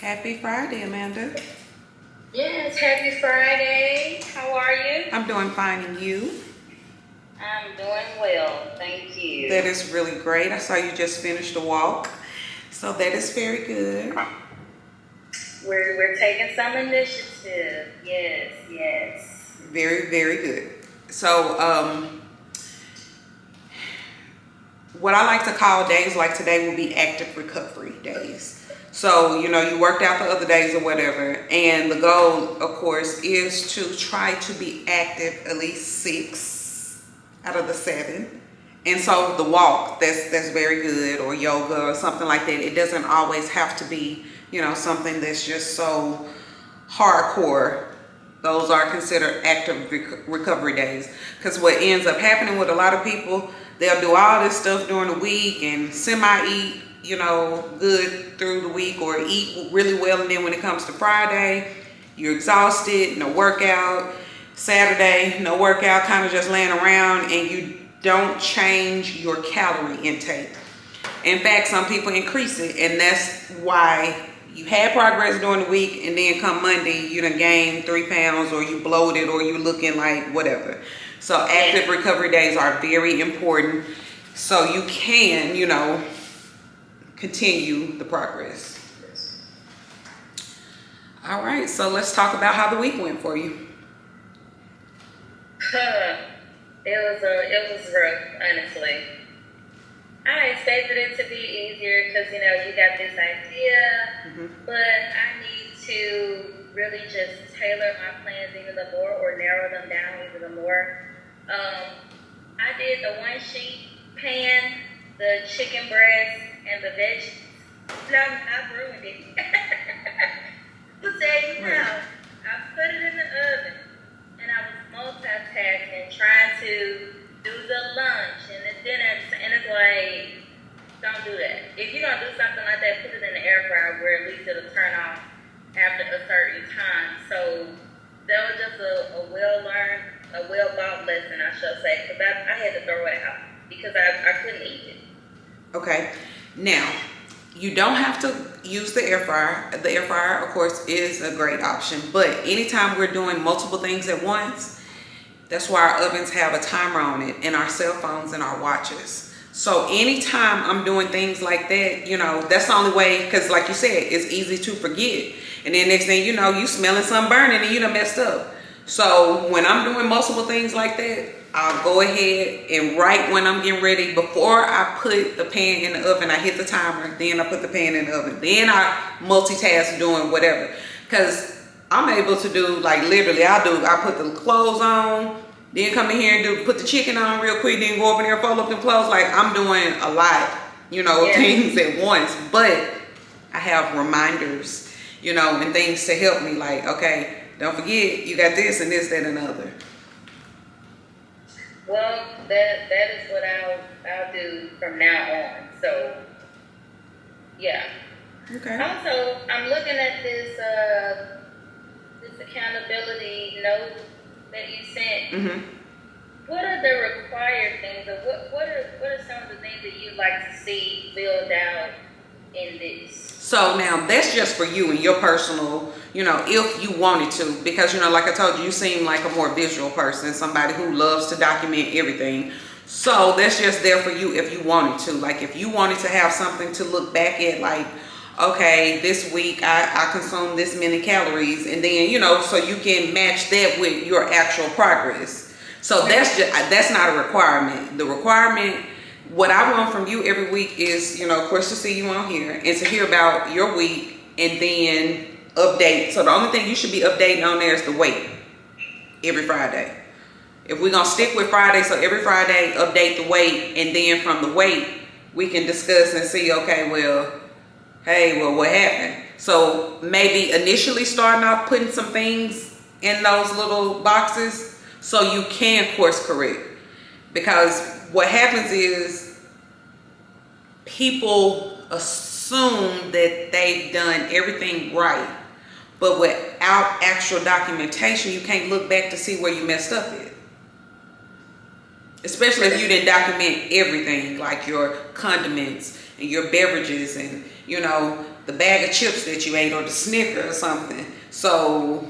Happy Friday, Amanda. Yes, happy Friday. How are you? I'm doing fine, and you? I'm doing well, thank you. That is really great. I saw you just finished a walk, so that is very good. We're taking some initiative. Yes. Very, very good. So, what I like to call days like today will be active recovery days. So, you worked out the other days or whatever, and the goal, of course, is to try to be active at least 6 out of the 7. And so the walk, that's very good, or yoga or something like that. It doesn't always have to be, something that's just so hardcore. Those are considered active recovery days. Because what ends up happening with a lot of people, they'll do all this stuff during the week and semi-eat, good through the week, or eat really well. And then when it comes to Friday, you're exhausted, no workout. Saturday, no workout, kind of just laying around, and you don't change your calorie intake. In fact, some people increase it, and that's why you had progress during the week, and then come Monday, you done gained 3 pounds, or you bloated, or you looking like whatever. So active recovery days are very important, so you can, continue the progress. All right, so let's talk about how the week went for you. It was rough, honestly. I expected it to be easier because you got this idea, but I need to really just tailor my plans even the more, or narrow them down even the more. I did the 1-sheet pan, the chicken breast, and the veggies. I ruined it. To tell you now, I put it in the oven, and I was multitasking, trying to do the lunch and the dinner, and it's like, don't do that. If you're gonna do something like that, put it in the air fryer where at least it'll turn off after a certain time. So that was just a well-learned, a well-bought lesson, I shall say, because I had to throw it out because I couldn't eat it. Okay, now you don't have to use the air fryer. The air fryer, of course, is a great option, but anytime we're doing multiple things at once, that's why our ovens have a timer on it, and our cell phones and our watches. So anytime I'm doing things like that, that's the only way, because like you said, it's easy to forget. And then next thing you know, you smelling something burning and you done messed up. So when I'm doing multiple things like that, I'll go ahead and right when I'm getting ready, before I put the pan in the oven, I hit the timer, then I put the pan in the oven. Then I multitask doing whatever. Because I'm able to do, like, literally, I put the clothes on, then come in here and put the chicken on real quick, then go up in there and fold up the clothes. Like, I'm doing a lot, of things at once. But I have reminders, and things to help me. Like, okay, don't forget, you got this and this, that, and other. Well, that is what I'll do from now on. So, yeah. Okay. Also, I'm looking at this accountability note that you sent. What are the required things, or what are some of the things that you'd like to see filled out in this? So now that's just for you and your personal, if you wanted to, because, like I told you, you seem like a more visual person, somebody who loves to document everything. So that's just there for you if you wanted to. Like, if you wanted to have something to look back at, like, okay, this week I consumed this many calories, and then, so you can match that with your actual progress. So that's not a requirement. The requirement, what I want from you every week is, of course, to see you on here and to hear about your week, and then update. So the only thing you should be updating on there is the weight every Friday. If we're going to stick with Friday, so every Friday update the weight, and then from the weight we can discuss and see, okay, what happened? So maybe initially starting off putting some things in those little boxes so you can course correct. Because what happens is people assume that they've done everything right, but without actual documentation, you can't look back to see where you messed up at. Especially if you didn't document everything, like your condiments and your beverages and, the bag of chips that you ate or the Snicker or something. So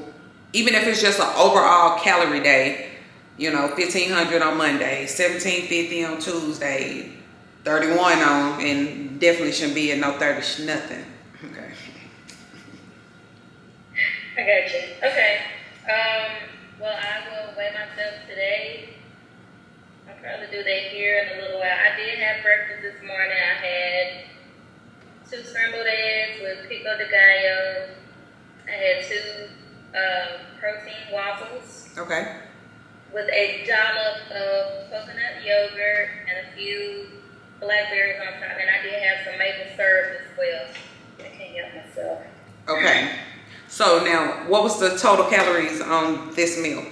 even if it's just an overall calorie day, 1,500 on Monday, 1,750 on Tuesday, 31 on, and definitely shouldn't be at no 30 nothing. Okay. I got you. Okay. Well, I will weigh myself today. I'll probably do that here in a little while. I did have breakfast this morning. I had 2 scrambled eggs with pico de gallo. I had 2 protein waffles. Okay. With a dollop of coconut yogurt and a few blackberries on top. And I did have some maple syrup as well. I can't help myself. Okay. So now, what was the total calories on this meal?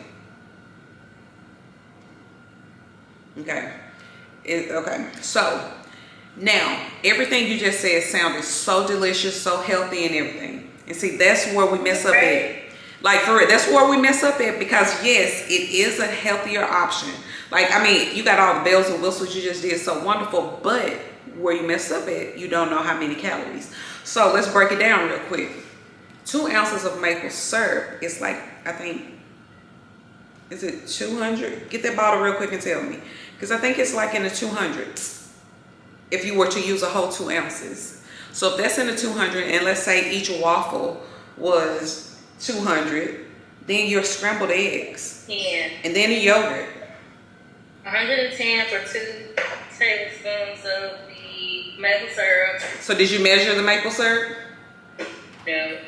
Okay. Okay. So now, everything you just said sounded so delicious, so healthy and everything. And see, that's where we mess up at. Like, for real, that's where we mess up at, because yes, it is a healthier option. Like, I mean, you got all the bells and whistles, you just did so wonderful, but where you mess up at, you don't know how many calories. So let's break it down real quick. 2 ounces of maple syrup is like, I think, is it 200? Get that bottle real quick and tell me. Because I think it's like in the 200s if you were to use a whole 2 ounces. So if that's in the 200, and let's say each waffle was 200, then your scrambled eggs. 10. And then the yogurt. 110 for 2 tablespoons of the maple syrup. So did you measure the maple syrup? No.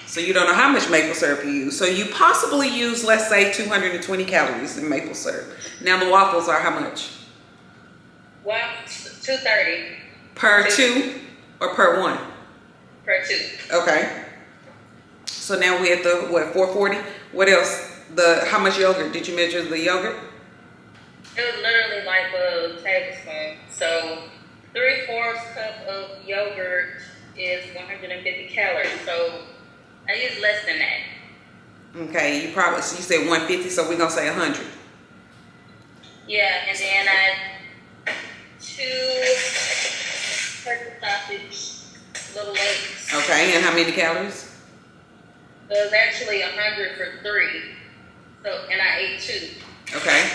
So you don't know how much maple syrup you use. So you possibly use, let's say, 220 calories in maple syrup. Now the waffles are how much? Well, 230. Per 2 or per 1? Per 2. Okay. So now we're at the, what, 440? What else? How much yogurt? Did you measure the yogurt? It was literally like a tablespoon. So 3/4 cup of yogurt is 150 calories. So I use less than that. Okay, you said 150, so we're gonna say 100. Yeah, and then I had 2 turkey sausage little eggs. Okay, and how many calories? It was actually 100 for 3. So, and I ate 2. Okay.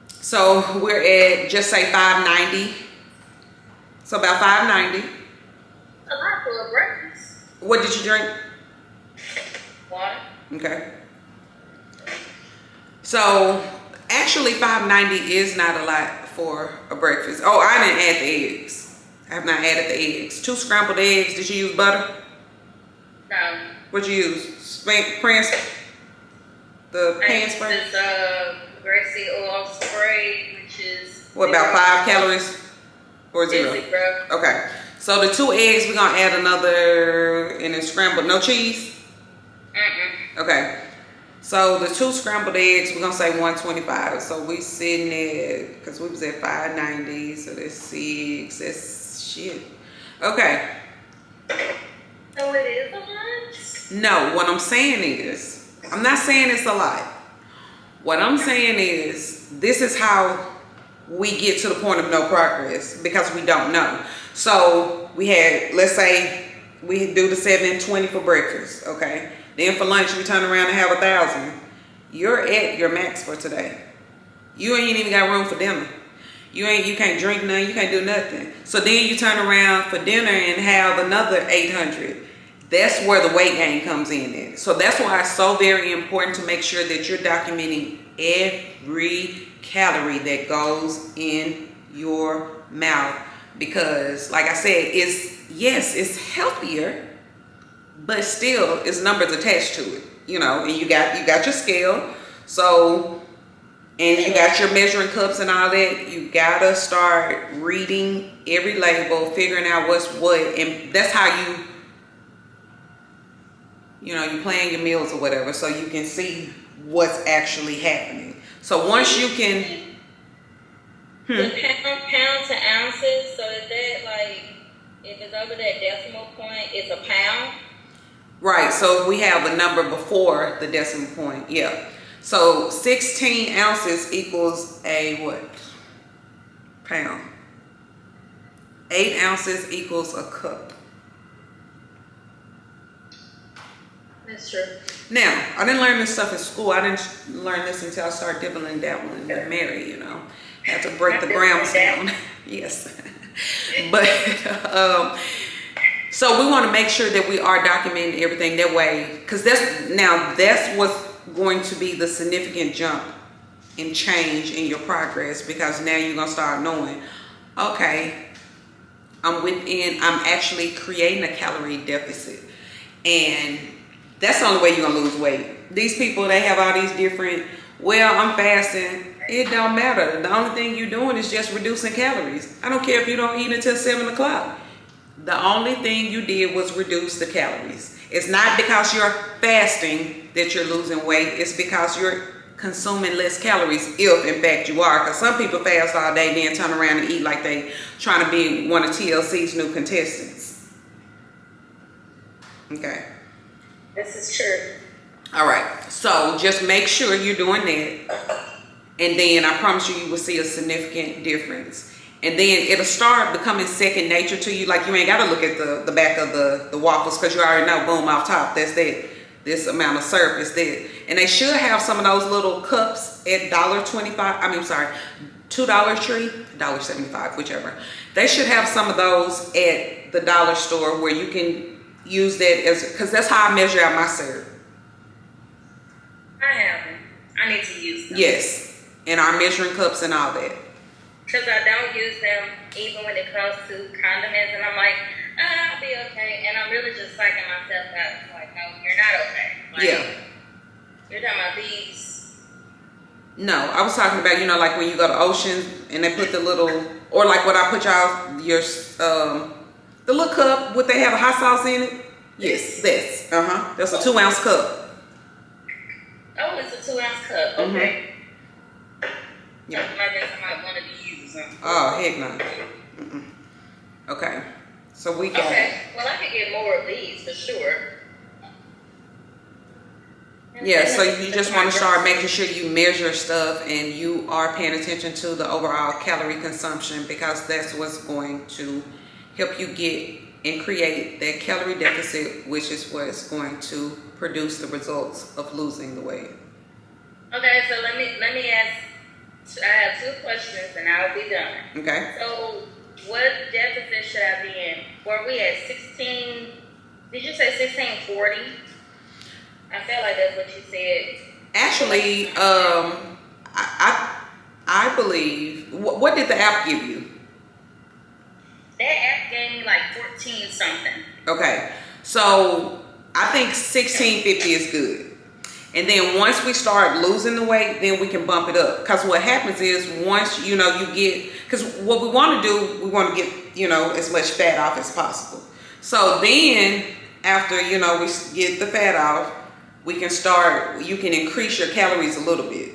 So we're at, just say 590. So about 590. A lot for a breakfast. What did you drink? Water. Okay. So actually 590 is not a lot for a breakfast. Oh, I didn't add the eggs. I have not added the eggs. 2 scrambled eggs. Did you use butter? No. What'd you use? The pan spray? This grapeseed oil spray, which is What, about 5 calories? Or 0? 0. Okay. So the 2 eggs, we're gonna add another, and then scrambled, no cheese? Okay. So the 2 scrambled eggs, we're gonna say 125. So we sitting at, because we was at 590, so that's 6, that's shit. Okay. So it is a lot? No, what I'm saying is, I'm not saying it's a lot. What I'm saying is, this is how we get to the point of no progress, because we don't know. So we had, let's say we do the 720 for breakfast, okay? Then for lunch we turn around and have 1,000. You're at your max for today. You ain't even got room for dinner. You can't drink nothing, you can't do nothing. So then you turn around for dinner and have another 800. That's where the weight gain comes in at. So that's why it's so very important to make sure that you're documenting every calorie that goes in your mouth. Because like I said, it's healthier, but still it's numbers attached to it, and you got your scale. So, and you got your measuring cups and all that. You gotta start reading every label, figuring out what's what, and that's how you plan your meals or whatever, so you can see what's actually happening. So once you can The pound to ounces, so is that like, if it's over that decimal point, it's a pound? Right, so if we have a number before the decimal point, yeah. So 16 ounces equals a what? Pound. 8 ounces equals a cup. That's true. Now, I didn't learn this stuff in school. I didn't learn this until I started dibbling dabbling with Mary, you know. Had to break the grams down. Yes. But, so we want to make sure that we are documenting everything that way. Because that's what's going to be the significant jump in change in your progress. Because now you're going to start knowing, okay, I'm actually creating a calorie deficit. And that's the only way you're gonna lose weight. These people, they have all these different, well, I'm fasting. It don't matter. The only thing you're doing is just reducing calories. I don't care if you don't eat until 7 o'clock. The only thing you did was reduce the calories. It's not because you're fasting that you're losing weight. It's because you're consuming less calories, if in fact you are. Because some people fast all day, then turn around and eat like they trying to be one of TLC's new contestants. Okay. This is true. All right, so just make sure you're doing that, and then I promise you will see a significant difference. And then it'll start becoming second nature to you. Like, you ain't got to look at the back of the waffles, because you already know, boom, off top, that's that. This amount of syrup is that. And they should have some of those little cups at $1.25. I mean, sorry, $2 Tree, $1.75, whichever. They should have some of those at the dollar store where you can use that as, because that's how I measure out my syrup. I have them. I need to use them. Yes, and our measuring cups and all that. Because I don't use them even when it comes to condiments, and I'm like, I'll be okay. And I'm really just psyching myself out. It's like, no, you're not okay. Like, Yeah. You're talking about these. No, I was talking about, you know, like when you go to Ocean and they put the little, or like what I put y'all, your, the little cup, what they have a hot sauce in it? Yes, this. That's a 2 ounce cup. Oh, it's a 2 ounce cup. Okay. Yeah. Imagine somebody wanted to use them. Oh, heck no. Okay. So we got. Okay. Well, I could get more of these for sure. Yeah, so you just want to start making sure you measure stuff and you are paying attention to the overall calorie consumption, because that's what's going to help you get and create that calorie deficit, which is what's going to produce the results of losing the weight. Okay, so let me ask. I have 2 questions and I'll be done. Okay. So, what deficit should I be in? Were we at 16? Did you say 1640? I felt like that's what you said. Actually, I believe. What did the app give you? That app gave me like 14 something. Okay, so I think 1650 is good. And then once we start losing the weight, then we can bump it up. Because what happens is, once, you know, you get, because what we want to do, we want to get, you know, as much fat off as possible. So then after, you know, we get the fat off, we can start, you can increase your calories a little bit.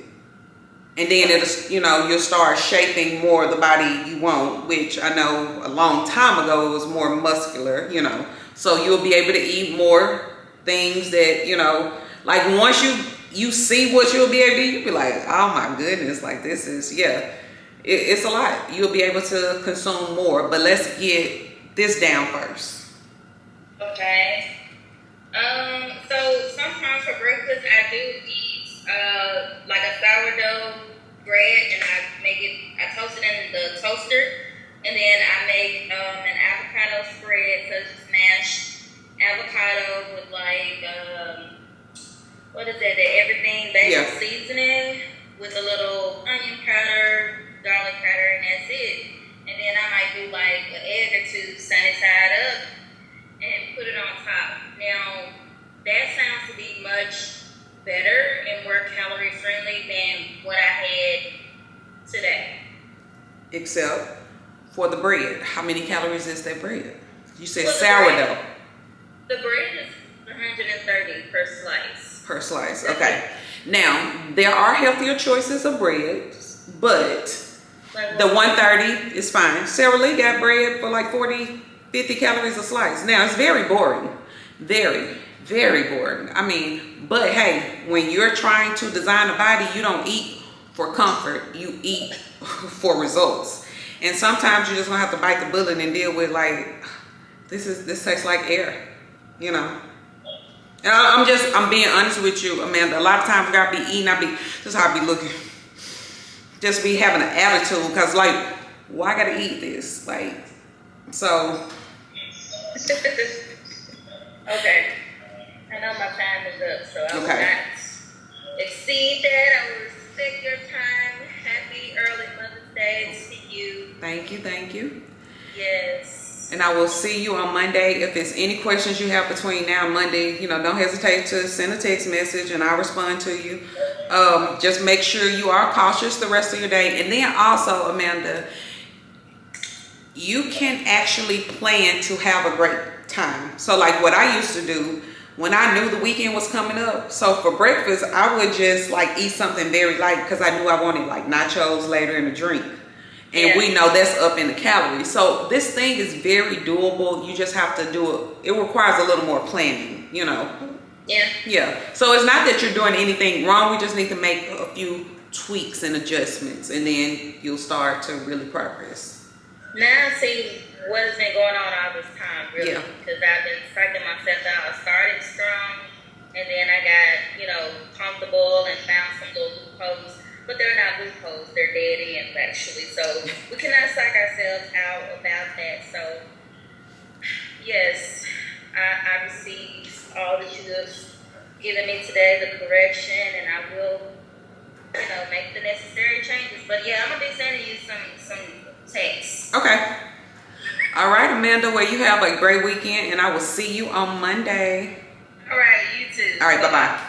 And then it'll, you know, you'll start shaping more of the body you want, which I know a long time ago it was more muscular, you know. So you'll be able to eat more things that, you know, like once you see what you'll be able to eat, you'll be like, oh my goodness, like this is, yeah, it's a lot. You'll be able to consume more, but let's get this down first. Okay. So sometimes for breakfast I do eat like a sourdough bread, and I toast it in the toaster, and then I make an avocado spread, so just mashed avocado with like what is that? The everything basil seasoning with a little onion powder, garlic powder, and that's it. And then I might do like an egg or 2 sunny side up and put it on top. Now, that sounds to be much better and more calorie friendly than what I had today. Except for the bread. How many calories is that bread? You said Well, sourdough. The bread is 130 per slice. Per slice, okay. Now, there are healthier choices of breads, but the 130 is fine. Sarah Lee got bread for like 40, 50 calories a slice. Now, it's very boring. Very, very boring. I mean, but hey, when you're trying to design a body, you don't eat for comfort. You eat for results. And sometimes you're just gonna have to bite the bullet and deal with like, this tastes like air, you know. And I'm being honest with you, Amanda. A lot of times I gotta be eating, this is how I be looking. Just be having an attitude, because like, why I gotta eat this? Like, so. Okay. I know my time is up, so I will Okay. not exceed that. I will respect your time. Happy early Mother's Day to you. Thank you. Yes. And I will see you on Monday. If there's any questions you have between now and Monday, don't hesitate to send a text message and I'll respond to you. Just make sure you are cautious the rest of your day. And then also, Amanda, you can actually plan to have a great time. So like what I used to do when I knew the weekend was coming up, so for breakfast I would just like eat something very light, because I knew I wanted like nachos later and a drink. And we know that's up in the calories. So this thing is very doable. You just have to do it. It requires a little more planning, Yeah. So it's not that you're doing anything wrong. We just need to make a few tweaks and adjustments, and then you'll start to really progress. Now see what has been going on all this time, really. Yeah. Because I've been psyching myself out. I started strong, and then I got, comfortable and found some little loopholes. But they're not loopholes, they're dead ends actually. So we cannot psych ourselves out about that. So yes, I received all that you have given me today, the correction, and I will, make the necessary changes. But yeah, I'm gonna be sending you some texts. Okay. All right, Amanda. Well, you have a great weekend, and I will see you on Monday. All right, you too. All right, bye-bye.